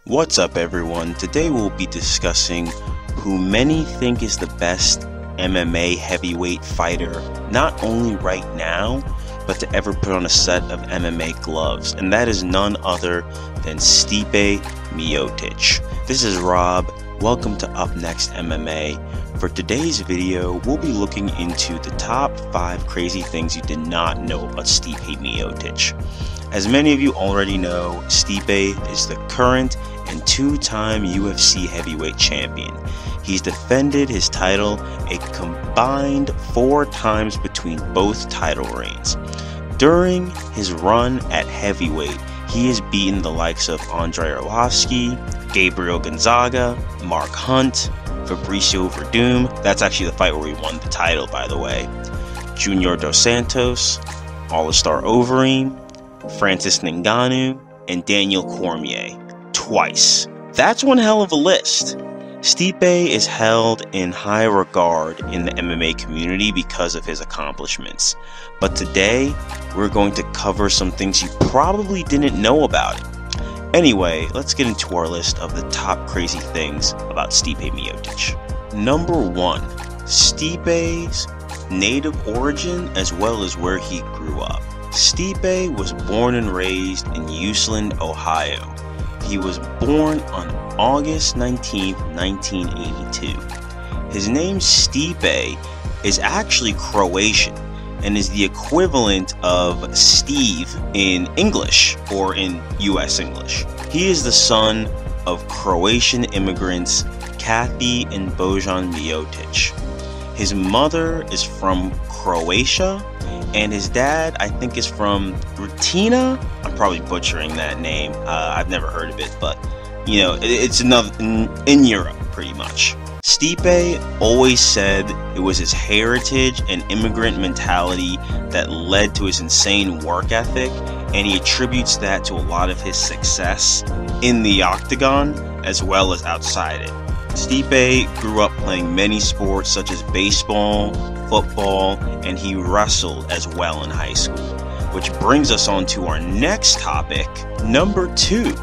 What's up, everyone? Today we'll be discussing who many think is the best MMA heavyweight fighter, not only right now, but to ever put on a set of MMA gloves, and that is none other than Stipe Miocic. This is Rob. Welcome to UpNext MMA. For today's video, we'll be looking into the top 5 crazy things you did not know about Stipe Miocic. As many of you already know, Stipe is the current and 2-time UFC heavyweight champion. He's defended his title a combined 4 times between both title reigns. During his run at heavyweight, he has beaten the likes of Andrei Arlovski, Gabriel Gonzaga, Mark Hunt, Fabricio Verdum, that's actually the fight where he won the title, by the way, Junior Dos Santos, Alistair Overeem, Francis Ngannou, and Daniel Cormier, twice. That's one hell of a list. Stipe is held in high regard in the MMA community because of his accomplishments. But today, we're going to cover some things you probably didn't know about him. Anyway, let's get into our list of the top crazy things about Stipe Miocic. Number 1, Stipe's native origin as well as where he grew up. Stipe was born and raised in Usland, Ohio. He was born on August 19, 1982. His name Stipe is actually Croatian and is the equivalent of Steve in English or in US English. He is the son of Croatian immigrants Kathy and Bojan Miocic. His mother is from Croatia and his dad, I think, is from Rutina. I'm probably butchering that name. I've never heard of it, but you know, it's another in Europe, pretty much. Stipe always said it was his heritage and immigrant mentality that led to his insane work ethic, and he attributes that to a lot of his success in the octagon as well as outside it. Stipe grew up playing many sports such as baseball, football, and he wrestled as well in high school. Which brings us on to our next topic, number 2.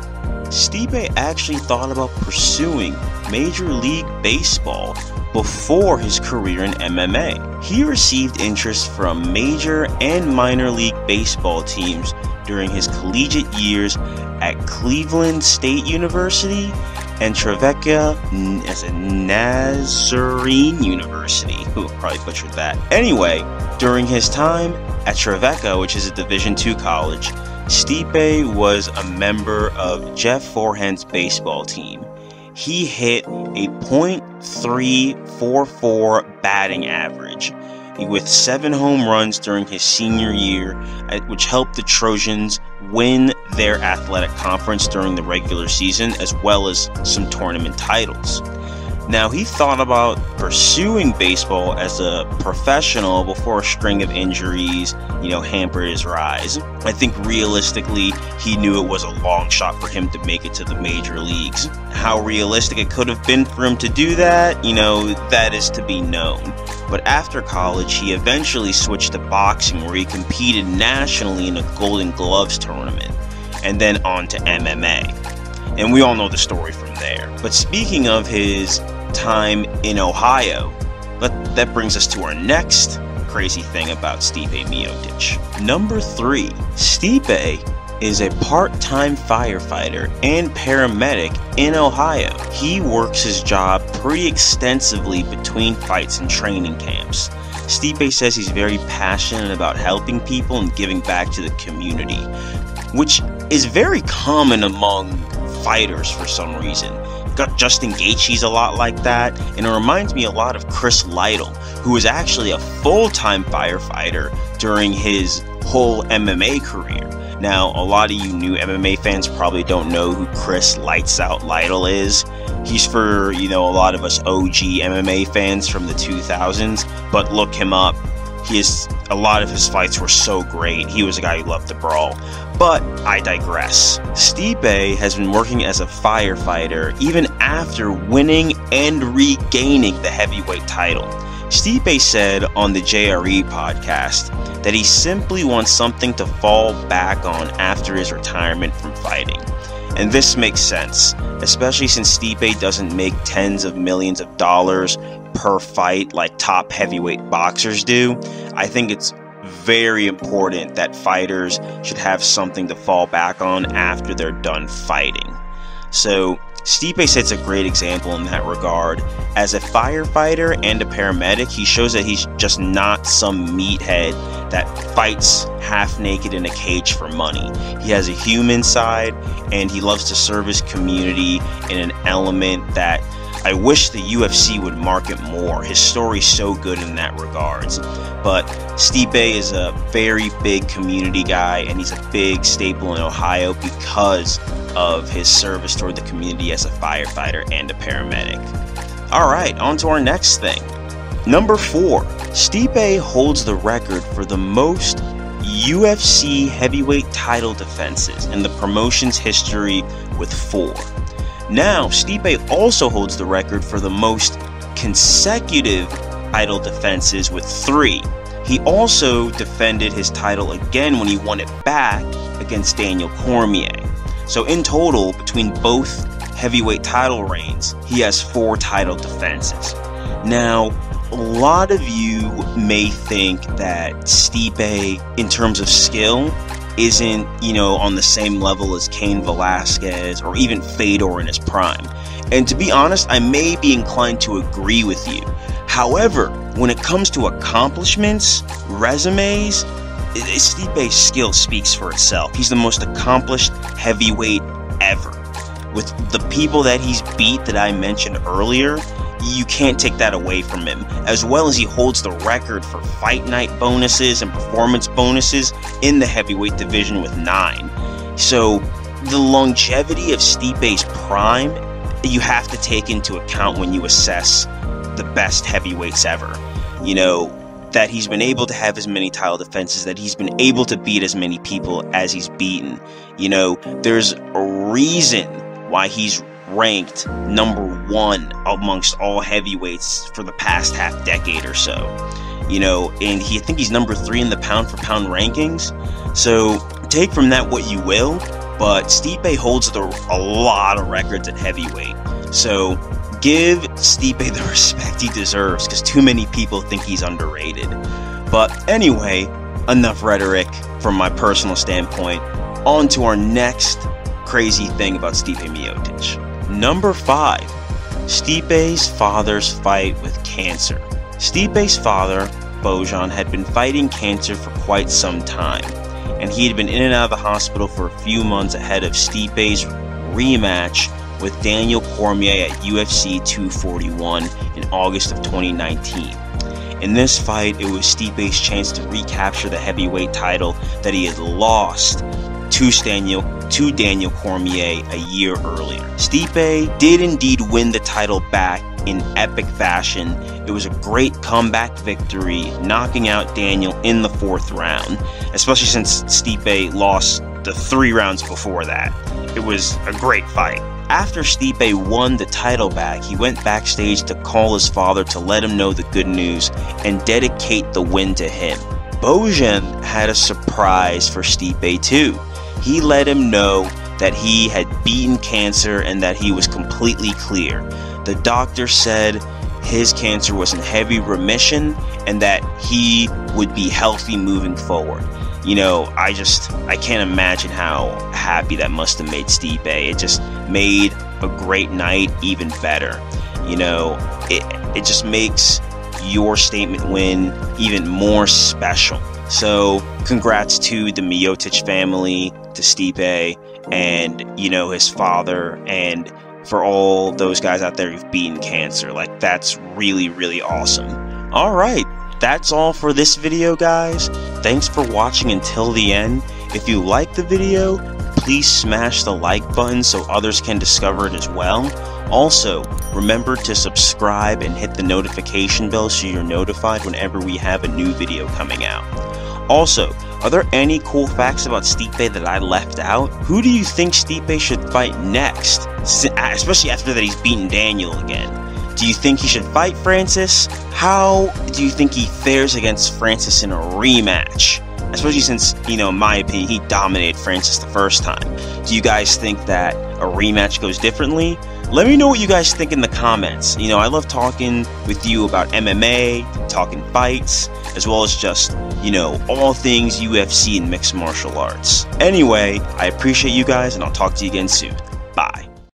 Stipe actually thought about pursuing Major League Baseball before his career in MMA. He received interest from major and minor league baseball teams during his collegiate years at Cleveland State University and Trevecca as a Nazarene University. Ooh, probably butchered that. Anyway, during his time at Trevecca, which is a Division II college, Stipe was a member of Jeff Forehand's baseball team. He hit a .344 batting average with 7 home runs during his senior year, which helped the Trojans win their athletic conference during the regular season as well as some tournament titles. Now, he thought about pursuing baseball as a professional before a string of injuries, hampered his rise. I think realistically, he knew it was a long shot for him to make it to the major leagues. How realistic it could have been for him to do that, that is to be known. But after college, he eventually switched to boxing, where he competed nationally in a Golden Gloves tournament, and then on to MMA. And we all know the story from there. But speaking of his time in Ohio, that brings us to our next crazy thing about Stipe Miocic. Number 3, Stipe is a part-time firefighter and paramedic in Ohio. He works his job pretty extensively between fights and training camps. Stipe says he's very passionate about helping people and giving back to the community, which is very common among fighters for some reason. Got Justin Gaethje's a lot like that, and it reminds me a lot of Chris Lytle, who was actually a full-time firefighter during his whole MMA career. Now, a lot of you new MMA fans probably don't know who Chris Lights Out Lytle is. He's for, a lot of us OG MMA fans from the 2000s, but look him up. A lot of his fights were so great. He was a guy who loved to brawl. But I digress. Stipe has been working as a firefighter even after winning and regaining the heavyweight title. Stipe said on the JRE podcast that he simply wants something to fall back on after his retirement from fighting. And this makes sense, especially since Stipe doesn't make tens of millions of dollars per fight like top heavyweight boxers do. I think it's very important that fighters should have something to fall back on after they're done fighting. So Stipe sets a great example in that regard. As a firefighter and a paramedic, he shows that he's just not some meathead that fights half naked in a cage for money. He has a human side, and he loves to serve his community in an element that I wish the UFC would market more. His story's so good in that regards. But Stipe is a very big community guy, and he's a big staple in Ohio because of his service toward the community as a firefighter and a paramedic. Alright, on to our next thing. Number 4. Stipe holds the record for the most UFC heavyweight title defenses in the promotion's history with 4. Now, Stipe also holds the record for the most consecutive title defenses with 3. He also defended his title again when he won it back against Daniel Cormier. So in total, between both heavyweight title reigns, he has 4 title defenses. Now, a lot of you may think that Stipe, in terms of skill, isn't, on the same level as Cain Velasquez or even Fedor in his prime. And to be honest, I may be inclined to agree with you. However, when it comes to accomplishments, resumes, Stipe's skill speaks for itself. He's the most accomplished heavyweight ever. With the people that he's beat that I mentioned earlier, you can't take that away from him. As well as he holds the record for fight night bonuses and performance bonuses in the heavyweight division with 9. So the longevity of Stipe's prime, you have to take into account when you assess the best heavyweights ever. That he's been able to have as many title defenses, that he's been able to beat as many people as he's beaten. There's a reason why he's ranked number 1 amongst all heavyweights for the past half decade or so. And I think he's number 3 in the pound for pound rankings. So take from that what you will, but Stipe holds a lot of records at heavyweight. So give Stipe the respect he deserves, because too many people think he's underrated. But anyway, enough rhetoric from my personal standpoint. On to our next crazy thing about Stipe Miocic. Number 5. Stipe's father's fight with cancer. Stipe's father, Bojan, had been fighting cancer for quite some time, and he had been in and out of the hospital for a few months ahead of Stipe's rematch with Daniel Cormier at UFC 241 in August of 2019. In this fight, it was Stipe's chance to recapture the heavyweight title that he had lost to Daniel Cormier a year earlier. Stipe did indeed win the title back in epic fashion. It was a great comeback victory, knocking out Daniel in the 4th round, especially since Stipe lost the 3 rounds before that. It was a great fight. After Stipe won the title back, he went backstage to call his father to let him know the good news and dedicate the win to him. Bojan had a surprise for Stipe too. He let him know that he had beaten cancer and that he was completely clear. The doctor said his cancer was in heavy remission and that he would be healthy moving forward. I can't imagine how happy that must have made Stipe. It just made a great night even better. It just makes your statement win even more special. So congrats to the Miocic family, to Stipe, and his father, and for all those guys out there who've beaten cancer. That's really, really awesome. Alright, that's all for this video, guys. Thanks for watching until the end. If you like the video, please smash the like button so others can discover it as well. Also, remember to subscribe and hit the notification bell so you're notified whenever we have a new video coming out. Also, are there any cool facts about Stipe that I left out? Who do you think Stipe should fight next? Especially after that he's beaten Daniel again. Do you think he should fight Francis? How do you think he fares against Francis in a rematch? especially since, you know, in my opinion, he dominated Francis the first time. Do you guys think that a rematch goes differently? Let me know what you guys think in the comments. You know, I love talking with you about MMA, talking fights, as well as just, you know, all things UFC and mixed martial arts. Anyway, I appreciate you guys, and I'll talk to you again soon.